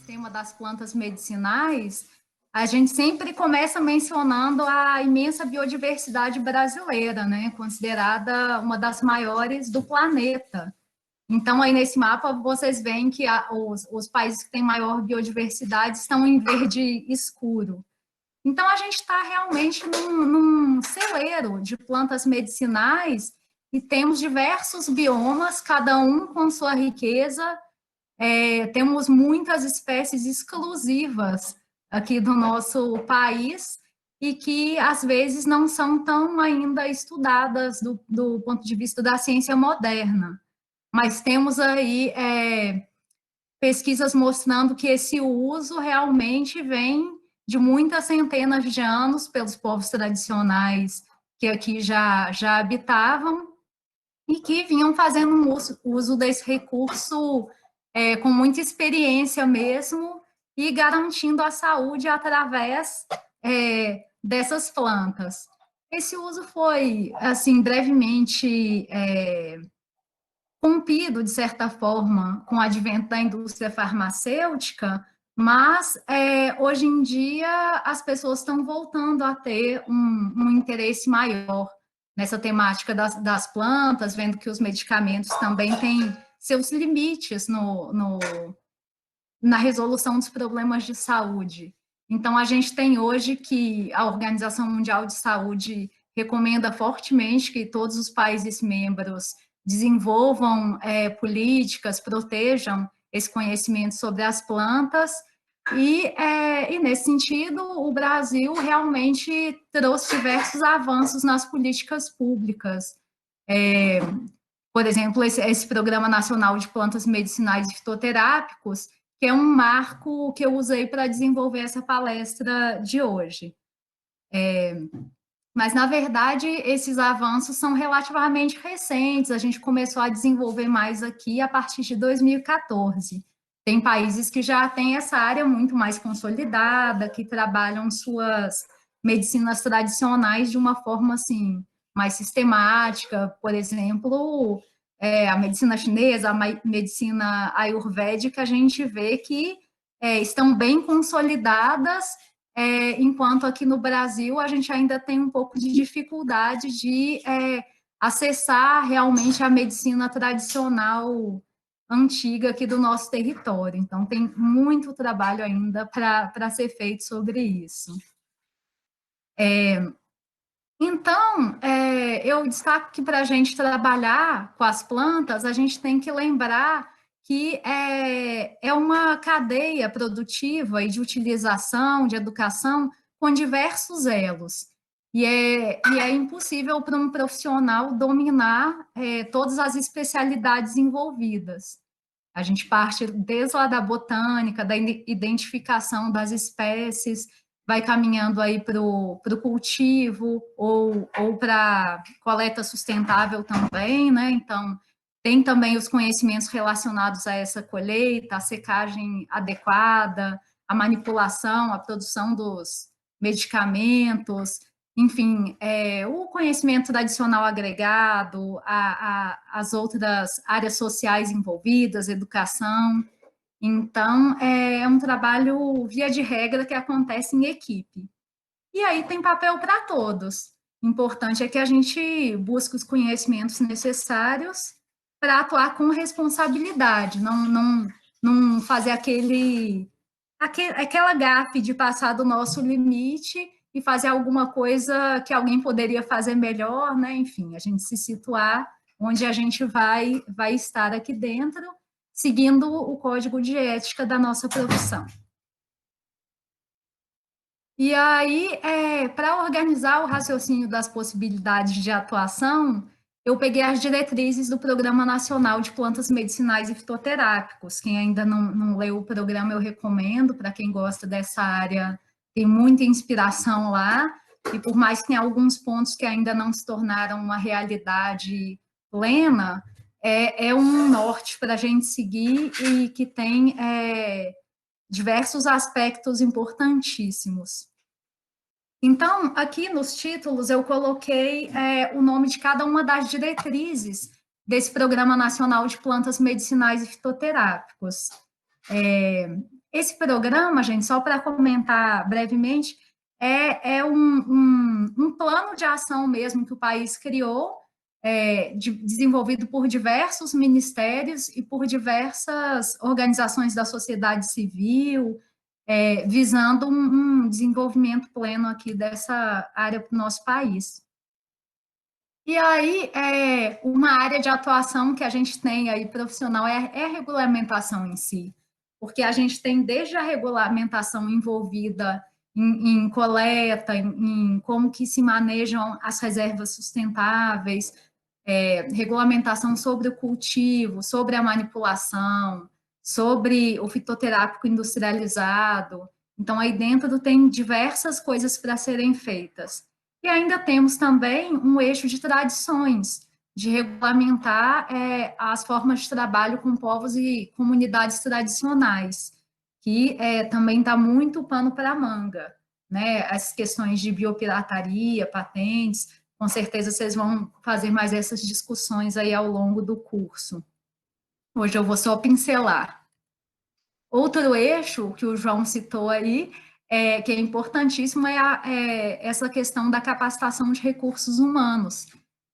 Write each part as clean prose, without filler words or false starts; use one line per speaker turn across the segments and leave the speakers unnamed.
tema das plantas medicinais, a gente sempre começa mencionando a imensa biodiversidade brasileira, né? Considerada uma das maiores do planeta. Então, aí nesse mapa, vocês veem que os países que têm maior biodiversidade estão em verde escuro. Então, a gente está realmente num celeiro de plantas medicinais e temos diversos biomas, cada um com sua riqueza. Temos muitas espécies exclusivas aqui do nosso país e que, às vezes, não são tão ainda estudadas do ponto de vista da ciência moderna. Mas temos aí pesquisas mostrando que esse uso realmente vem de muitas centenas de anos pelos povos tradicionais que aqui já habitavam e que vinham fazendo um uso desse recurso com muita experiência mesmo e garantindo a saúde através dessas plantas. Esse uso foi, assim, brevemente rompido, de certa forma, com o advento da indústria farmacêutica, mas hoje em dia as pessoas estão voltando a ter um interesse maior nessa temática das plantas, vendo que os medicamentos também têm seus limites na resolução dos problemas de saúde. Então, a gente tem hoje que a Organização Mundial de Saúde recomenda fortemente que todos os países membros desenvolvam políticas, protejam esse conhecimento sobre as plantas, e nesse sentido, o Brasil realmente trouxe diversos avanços nas políticas públicas. Por exemplo, esse Programa Nacional de Plantas Medicinais e Fitoterápicos, que é um marco que eu usei para desenvolver essa palestra de hoje. Mas, na verdade, esses avanços são relativamente recentes, a gente começou a desenvolver mais aqui a partir de 2014. Tem países que já têm essa área muito mais consolidada, que trabalham suas medicinas tradicionais de uma forma, assim, mais sistemática, por exemplo, a medicina chinesa, a medicina ayurvédica, a gente vê que estão bem consolidadas, enquanto aqui no Brasil a gente ainda tem um pouco de dificuldade de acessar realmente a medicina tradicional antiga aqui do nosso território. Então, tem muito trabalho ainda para ser feito sobre isso. Então, eu destaco que para a gente trabalhar com as plantas, a gente tem que lembrar que é uma cadeia produtiva e de utilização, de educação, com diversos elos. E é impossível para um profissional dominar todas as especialidades envolvidas. A gente parte desde lá da botânica, da identificação das espécies, vai caminhando aí para o cultivo ou para coleta sustentável também, né? Então, tem também os conhecimentos relacionados a essa colheita, a secagem adequada, a manipulação, a produção dos medicamentos, enfim, o conhecimento tradicional agregado, as outras áreas sociais envolvidas, educação. Então, é um trabalho, via de regra, que acontece em equipe. E aí tem papel para todos. Importante é que a gente busque os conhecimentos necessários para atuar com responsabilidade, não fazer aquela gafe de passar do nosso limite e fazer alguma coisa que alguém poderia fazer melhor, né? Enfim, a gente se situar onde a gente vai estar aqui dentro, seguindo o código de ética da nossa profissão. E aí, para organizar o raciocínio das possibilidades de atuação, eu peguei as diretrizes do Programa Nacional de Plantas Medicinais e Fitoterápicos. Quem ainda não leu o programa, eu recomendo, para quem gosta dessa área, tem muita inspiração lá, e por mais que tenha alguns pontos que ainda não se tornaram uma realidade plena, é um norte para a gente seguir e que tem diversos aspectos importantíssimos. Então, aqui nos títulos, eu coloquei o nome de cada uma das diretrizes desse Programa Nacional de Plantas Medicinais e Fitoterápicos. Esse programa, gente, só para comentar brevemente, é um plano de ação mesmo que o país criou, desenvolvido por diversos ministérios e por diversas organizações da sociedade civil, visando um desenvolvimento pleno aqui dessa área para o nosso país. E aí, uma área de atuação que a gente tem aí profissional é a regulamentação em si, porque a gente tem desde a regulamentação envolvida em coleta, em como que se manejam as reservas sustentáveis, regulamentação sobre o cultivo, sobre a manipulação, sobre o fitoterápico industrializado. Então, aí dentro tem diversas coisas para serem feitas. E ainda temos também um eixo de tradições, de regulamentar as formas de trabalho com povos e comunidades tradicionais, que também dá muito pano para a manga, né? As questões de biopirataria, patentes, com certeza vocês vão fazer mais essas discussões aí ao longo do curso. Hoje eu vou só pincelar. Outro eixo que o João citou aí, que é importantíssimo, essa questão da capacitação de recursos humanos.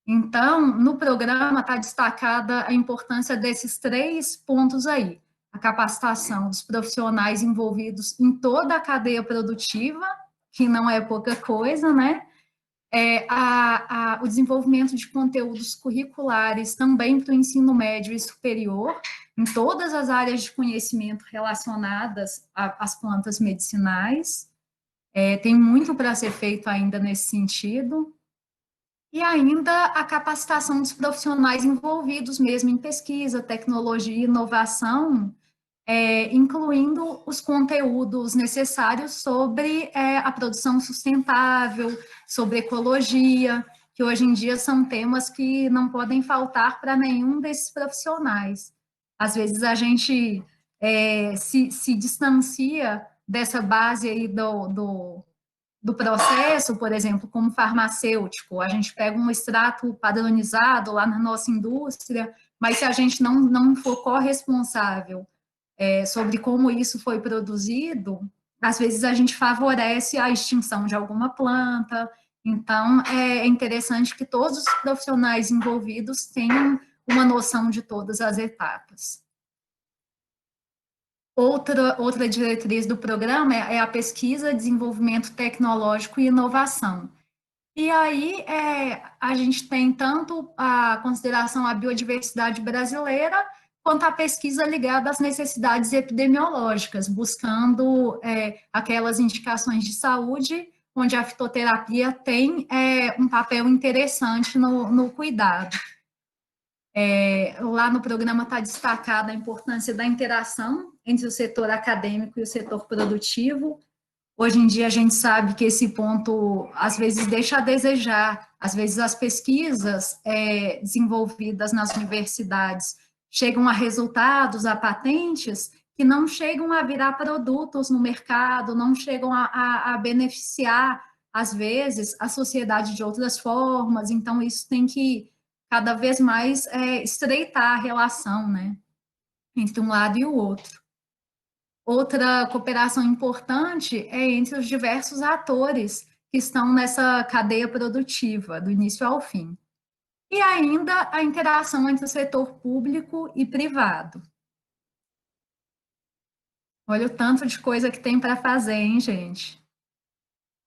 Então, no programa está destacada a importância desses 3 pontos aí: a capacitação dos profissionais envolvidos em toda a cadeia produtiva, que não é pouca coisa, né? O desenvolvimento de conteúdos curriculares também para o ensino médio e superior, em todas as áreas de conhecimento relacionadas às plantas medicinais. Tem muito para ser feito ainda nesse sentido. E ainda a capacitação dos profissionais envolvidos mesmo em pesquisa, tecnologia e inovação, incluindo os conteúdos necessários sobre a produção sustentável, sobre ecologia, que hoje em dia são temas que não podem faltar para nenhum desses profissionais. Às vezes a gente se distancia dessa base aí do processo, por exemplo, como farmacêutico, a gente pega um extrato padronizado lá na nossa indústria, mas se a gente não for corresponsável sobre como isso foi produzido, às vezes a gente favorece a extinção de alguma planta. Então, é interessante que todos os profissionais envolvidos tenham uma noção de todas as etapas. Outra diretriz do programa é a pesquisa, desenvolvimento tecnológico e inovação. E aí, a gente tem tanto a consideração à biodiversidade brasileira, quanto a pesquisa ligada às necessidades epidemiológicas, buscando aquelas indicações de saúde, onde a fitoterapia tem um papel interessante no cuidado. Lá no programa está destacada a importância da interação entre o setor acadêmico e o setor produtivo. Hoje em dia a gente sabe que esse ponto às vezes deixa a desejar, às vezes as pesquisas desenvolvidas nas universidades chegam a resultados, a patentes, que não chegam a virar produtos no mercado, não chegam a beneficiar, às vezes, a sociedade de outras formas. Então, isso tem que cada vez mais estreitar a relação, né, entre um lado e o outro. Outra cooperação importante é entre os diversos atores que estão nessa cadeia produtiva, do início ao fim. E ainda a interação entre o setor público e privado. Olha o tanto de coisa que tem para fazer, hein, gente?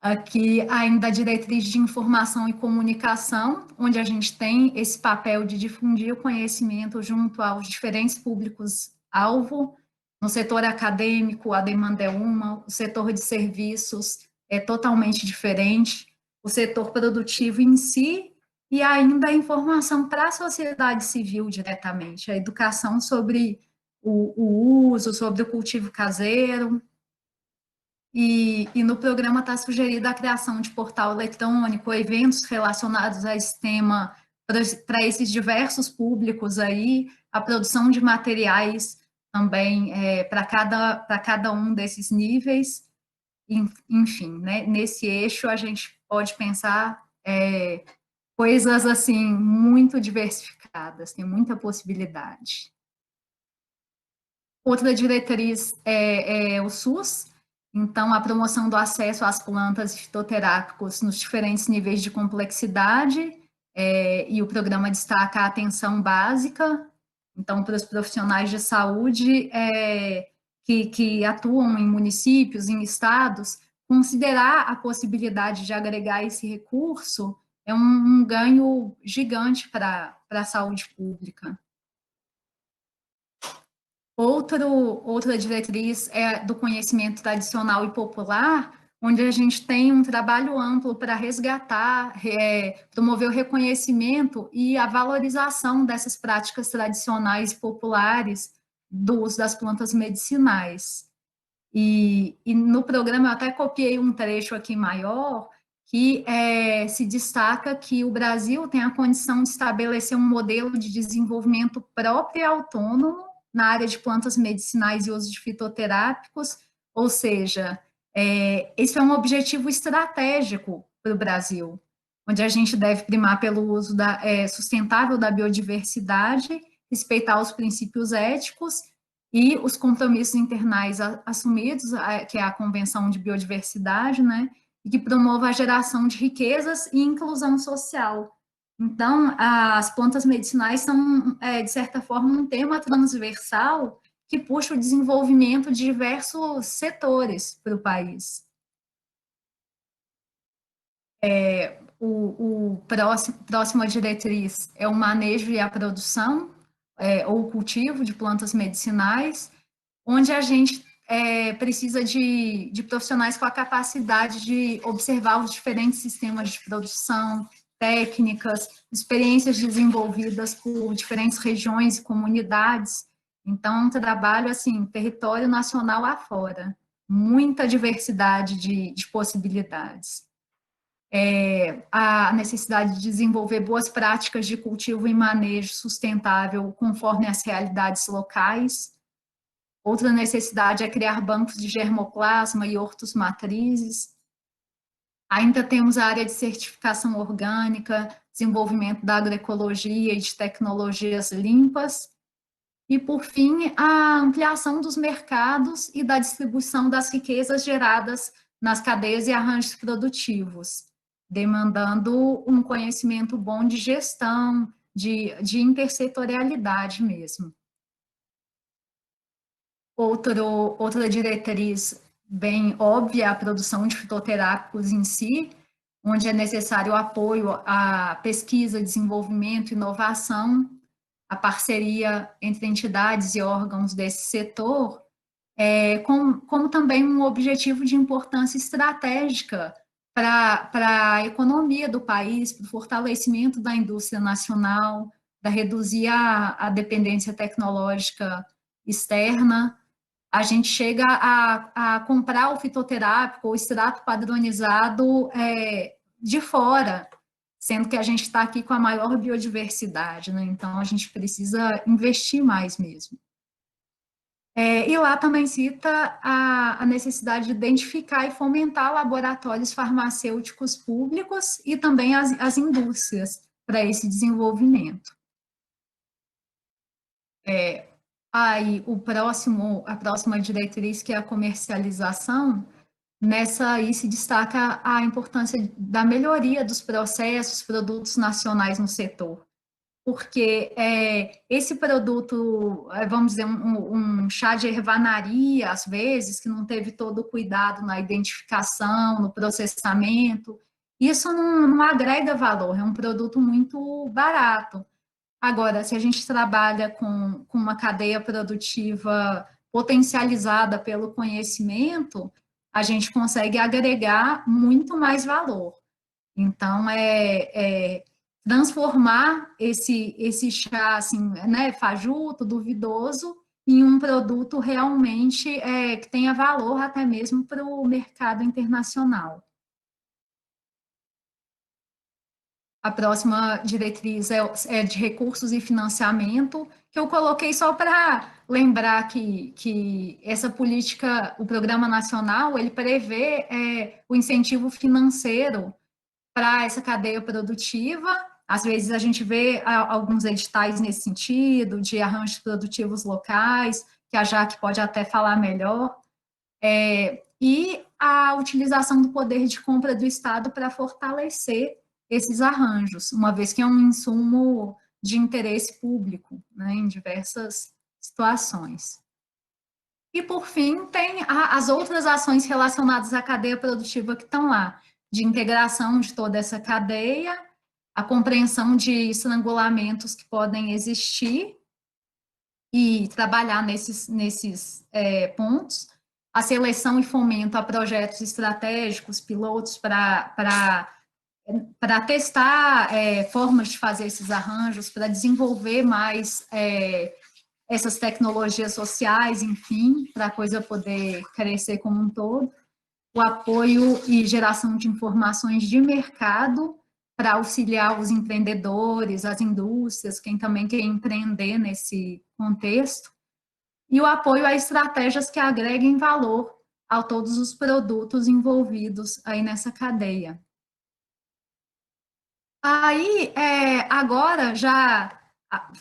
Aqui ainda a diretriz de informação e comunicação, onde a gente tem esse papel de difundir o conhecimento junto aos diferentes públicos-alvo. No setor acadêmico, a demanda é uma, o setor de serviços é totalmente diferente, o setor produtivo em si, e ainda a informação para a sociedade civil diretamente, a educação sobre o uso, sobre o cultivo caseiro. E no programa está sugerida a criação de portal eletrônico, eventos relacionados a esse tema para esses diversos públicos aí, a produção de materiais também para cada um desses níveis, enfim, né, nesse eixo a gente pode pensar coisas assim muito diversificadas, tem muita possibilidade. Outra diretriz é o SUS, então a promoção do acesso às plantas fitoterápicos nos diferentes níveis de complexidade, e o programa destaca a atenção básica, então para os profissionais de saúde que atuam em municípios, em estados, considerar a possibilidade de agregar esse recurso é um ganho gigante para a saúde pública. Outra diretriz é do conhecimento tradicional e popular, onde a gente tem um trabalho amplo para resgatar, promover o reconhecimento e a valorização dessas práticas tradicionais e populares do uso das plantas medicinais. E no programa eu até copiei um trecho aqui maior, que se destaca que o Brasil tem a condição de estabelecer um modelo de desenvolvimento próprio e autônomo na área de plantas medicinais e uso de fitoterápicos, ou seja, esse é um objetivo estratégico para o Brasil, onde a gente deve primar pelo uso sustentável da biodiversidade, respeitar os princípios éticos e os compromissos internais assumidos, que é a Convenção de Biodiversidade, né, e que promova a geração de riquezas e inclusão social. Então, as plantas medicinais são, de certa forma, um tema transversal que puxa o desenvolvimento de diversos setores para o país. Próxima diretriz é o manejo e a produção, ou o cultivo de plantas medicinais, onde a gente precisa de profissionais com a capacidade de observar os diferentes sistemas de produção, técnicas, experiências desenvolvidas por diferentes regiões e comunidades. Então, um trabalho, assim, território nacional afora, muita diversidade de possibilidades. A necessidade de desenvolver boas práticas de cultivo e manejo sustentável conforme as realidades locais. Outra necessidade é criar bancos de germoplasma e hortos matrizes. Ainda temos a área de certificação orgânica, desenvolvimento da agroecologia e de tecnologias limpas. E, por fim, a ampliação dos mercados e da distribuição das riquezas geradas nas cadeias e arranjos produtivos, demandando um conhecimento bom de gestão, de intersetorialidade mesmo. Outra diretriz bem óbvia, a produção de fitoterápicos em si, onde é necessário o apoio à pesquisa, desenvolvimento, inovação, a parceria entre entidades e órgãos desse setor, como também um objetivo de importância estratégica para a economia do país, para o fortalecimento da indústria nacional, para reduzir a dependência tecnológica externa. A gente chega a comprar o fitoterápico ou extrato padronizado de fora, sendo que a gente está aqui com a maior biodiversidade, né? Então a gente precisa investir mais mesmo. E lá também cita a necessidade de identificar e fomentar laboratórios farmacêuticos públicos e também as indústrias para esse desenvolvimento. Aí a próxima diretriz, que é a comercialização, nessa aí se destaca a importância da melhoria dos processos, produtos nacionais no setor, porque esse produto, vamos dizer, um chá de ervanaria, às vezes, que não teve todo o cuidado na identificação, no processamento, isso não agrega valor, é um produto muito barato. Agora, se a gente trabalha com uma cadeia produtiva potencializada pelo conhecimento, a gente consegue agregar muito mais valor. Então, transformar esse chá, assim, né, fajuto, duvidoso, em um produto realmente que tenha valor até mesmo para o mercado internacional. A próxima diretriz é de recursos e financiamento, que eu coloquei só para lembrar que essa política, o Programa Nacional, ele prevê o incentivo financeiro para essa cadeia produtiva. Às vezes a gente vê alguns editais nesse sentido, de arranjos produtivos locais, que a Jaque pode até falar melhor, e a utilização do poder de compra do Estado para fortalecer esses arranjos, uma vez que é um insumo de interesse público, né, em diversas situações. E, por fim, tem as outras ações relacionadas à cadeia produtiva que estão lá, de integração de toda essa cadeia, a compreensão de estrangulamentos que podem existir e trabalhar nesses pontos, a seleção e fomento a projetos estratégicos, pilotos para testar formas de fazer esses arranjos, para desenvolver mais essas tecnologias sociais, enfim, para a coisa poder crescer como um todo. O apoio e geração de informações de mercado para auxiliar os empreendedores, as indústrias, quem também quer empreender nesse contexto, e o apoio a estratégias que agreguem valor a todos os produtos envolvidos aí nessa cadeia. Aí, agora, já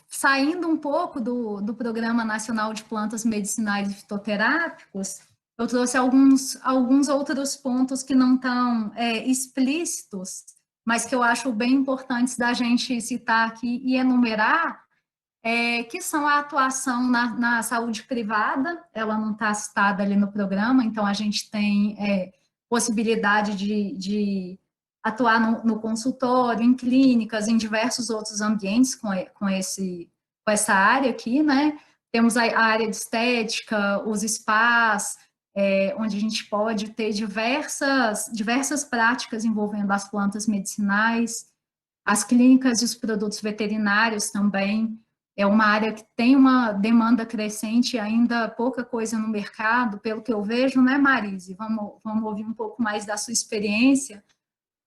saindo um pouco do Programa Nacional de Plantas Medicinais e Fitoterápicos, eu trouxe alguns outros pontos que não estão explícitos, mas que eu acho bem importantes da gente citar aqui e enumerar, que são a atuação na saúde privada, ela não está citada ali no programa, então a gente tem possibilidade de atuar no consultório, em clínicas, em diversos outros ambientes com essa área aqui, né? Temos a área de estética, os spas, onde a gente pode ter diversas práticas envolvendo as plantas medicinais, as clínicas e os produtos veterinários também. É uma área que tem uma demanda crescente, ainda pouca coisa no mercado, pelo que eu vejo, né, Marise? Vamos ouvir um pouco mais da sua experiência,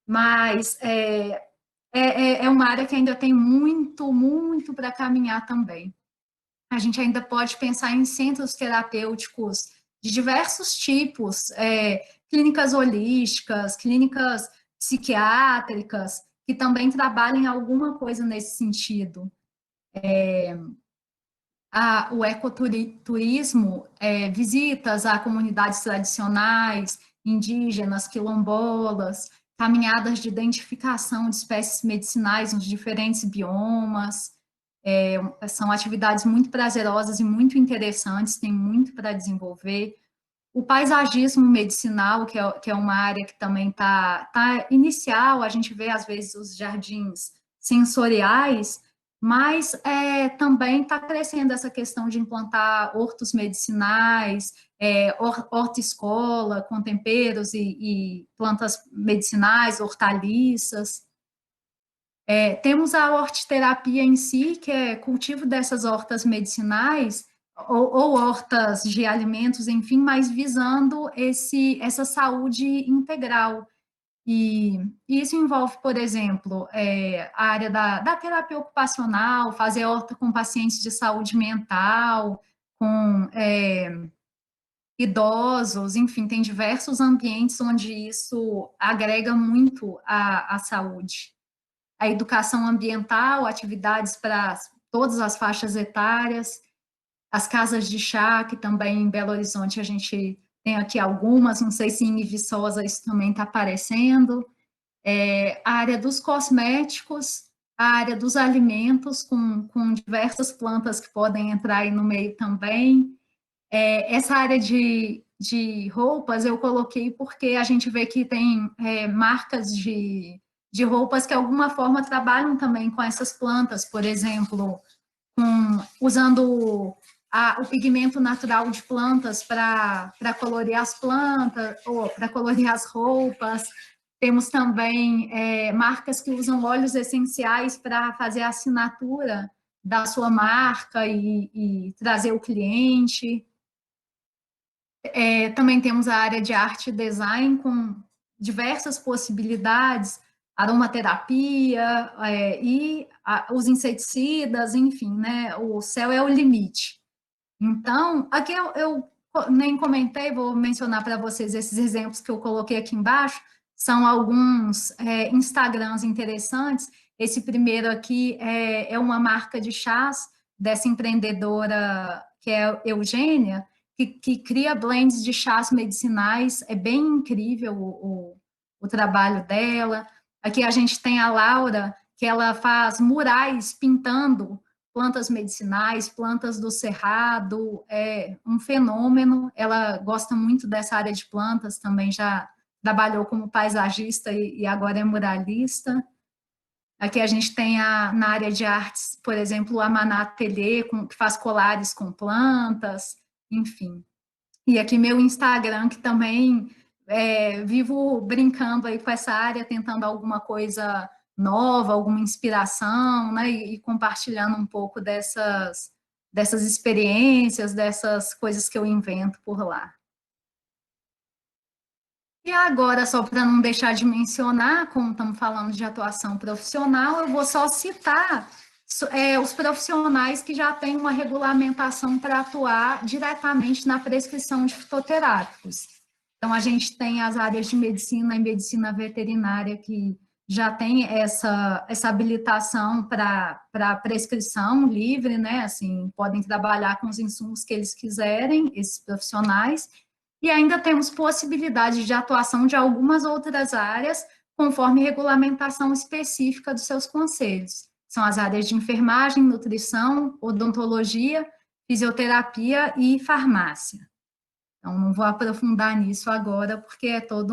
mas é uma área que ainda tem muito para caminhar também. A gente ainda pode pensar em centros terapêuticos de diversos tipos, clínicas holísticas, clínicas psiquiátricas, que também trabalhem alguma coisa nesse sentido. O ecoturismo, visitas a comunidades tradicionais, indígenas, quilombolas, caminhadas de identificação de espécies medicinais nos diferentes biomas, são atividades muito prazerosas e muito interessantes, tem muito para desenvolver. O paisagismo medicinal, que é uma área que também tá inicial, a gente vê às vezes os jardins sensoriais, mas também está crescendo essa questão de implantar hortos medicinais, horta-escola com temperos e plantas medicinais, hortaliças. Temos a hortiterapia em si, que é cultivo dessas hortas medicinais, ou hortas de alimentos, enfim, mas visando essa saúde integral. E isso envolve, por exemplo, a área da terapia ocupacional, fazer horta com pacientes de saúde mental, com idosos, enfim, tem diversos ambientes onde isso agrega muito à saúde. A educação ambiental, atividades para todas as faixas etárias, as casas de chá, que também em Belo Horizonte a gente tem aqui algumas, não sei se em Viçosa isso também está aparecendo, a área dos cosméticos, a área dos alimentos, com diversas plantas que podem entrar aí no meio também. Essa área de roupas eu coloquei porque a gente vê que tem marcas de roupas que de alguma forma trabalham também com essas plantas, por exemplo, usando o pigmento natural de plantas para colorir as plantas, ou para colorir as roupas. Temos também marcas que usam óleos essenciais para fazer a assinatura da sua marca e trazer o cliente. Também temos a área de arte e design com diversas possibilidades, aromaterapia e os inseticidas, enfim, né? O céu é o limite. Então, aqui eu nem comentei, vou mencionar para vocês esses exemplos que eu coloquei aqui embaixo, são alguns Instagrams interessantes. Esse primeiro aqui é uma marca de chás dessa empreendedora que é a Eugênia, que cria blends de chás medicinais, é bem incrível o trabalho dela. Aqui a gente tem a Laura, que ela faz murais pintando plantas medicinais, plantas do cerrado, é um fenômeno. Ela gosta muito dessa área de plantas, também já trabalhou como paisagista e agora é muralista. Aqui a gente tem na área de artes, por exemplo, a Maná Ateliê, que faz colares com plantas, enfim. E aqui meu Instagram, que também vivo brincando aí com essa área, tentando alguma coisa nova, alguma inspiração, né? E compartilhando um pouco dessas experiências, dessas coisas que eu invento por lá. E agora, só para não deixar de mencionar, como estamos falando de atuação profissional, eu vou só citar os profissionais que já têm uma regulamentação para atuar diretamente na prescrição de fitoterápicos. Então, a gente tem as áreas de medicina e medicina veterinária que já tem essa habilitação para prescrição livre, né? Assim, podem trabalhar com os insumos que eles quiserem, esses profissionais, e ainda temos possibilidade de atuação de algumas outras áreas, conforme regulamentação específica dos seus conselhos. São as áreas de enfermagem, nutrição, odontologia, fisioterapia e farmácia. Então, não vou aprofundar nisso agora, porque é toda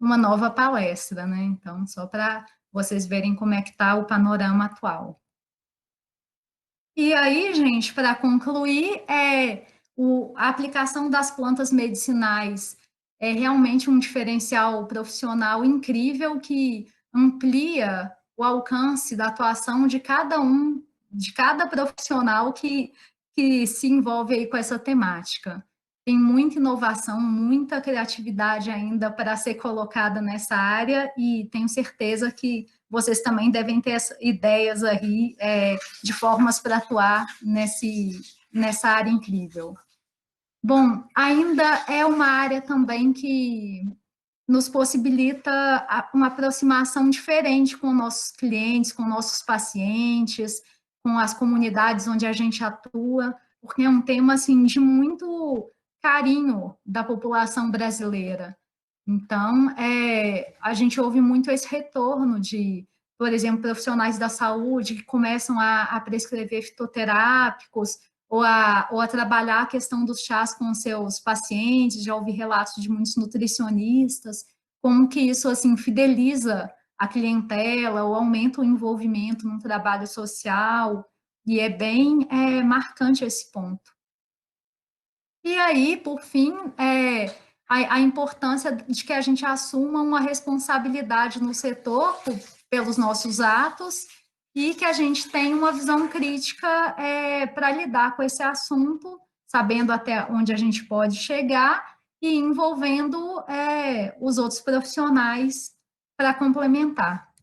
uma nova palestra, né? Então, só para vocês verem como é que está o panorama atual. E aí, gente, para concluir, a aplicação das plantas medicinais é realmente um diferencial profissional incrível que amplia o alcance da atuação de cada profissional que se envolve aí com essa temática. Tem muita inovação, muita criatividade ainda para ser colocada nessa área e tenho certeza que vocês também devem ter ideias aí de formas para atuar nessa área incrível. Bom, ainda é uma área também que nos possibilita uma aproximação diferente com nossos clientes, com nossos pacientes, com as comunidades onde a gente atua, porque é um tema assim de muito carinho da população brasileira. Então, a gente ouve muito esse retorno de, por exemplo, profissionais da saúde que começam a prescrever fitoterápicos ou a trabalhar a questão dos chás com seus pacientes. Já ouvi relatos de muitos nutricionistas, como que isso assim fideliza a clientela ou aumenta o envolvimento no trabalho social, e é bem marcante esse ponto. E aí, por fim, a importância de que a gente assuma uma responsabilidade no setor pelos nossos atos e que a gente tenha uma visão crítica para lidar com esse assunto, sabendo até onde a gente pode chegar e envolvendo os outros profissionais para complementar.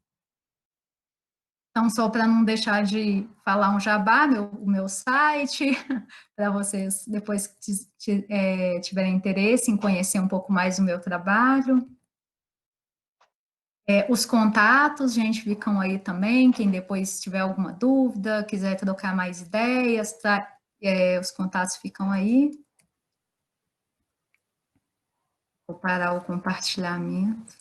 Então, só para não deixar de falar um jabá, o meu site, para vocês depois tiverem interesse em conhecer um pouco mais do meu trabalho. Os contatos, gente, ficam aí também, quem depois tiver alguma dúvida, quiser trocar mais ideias, os contatos ficam aí. Vou parar o compartilhamento.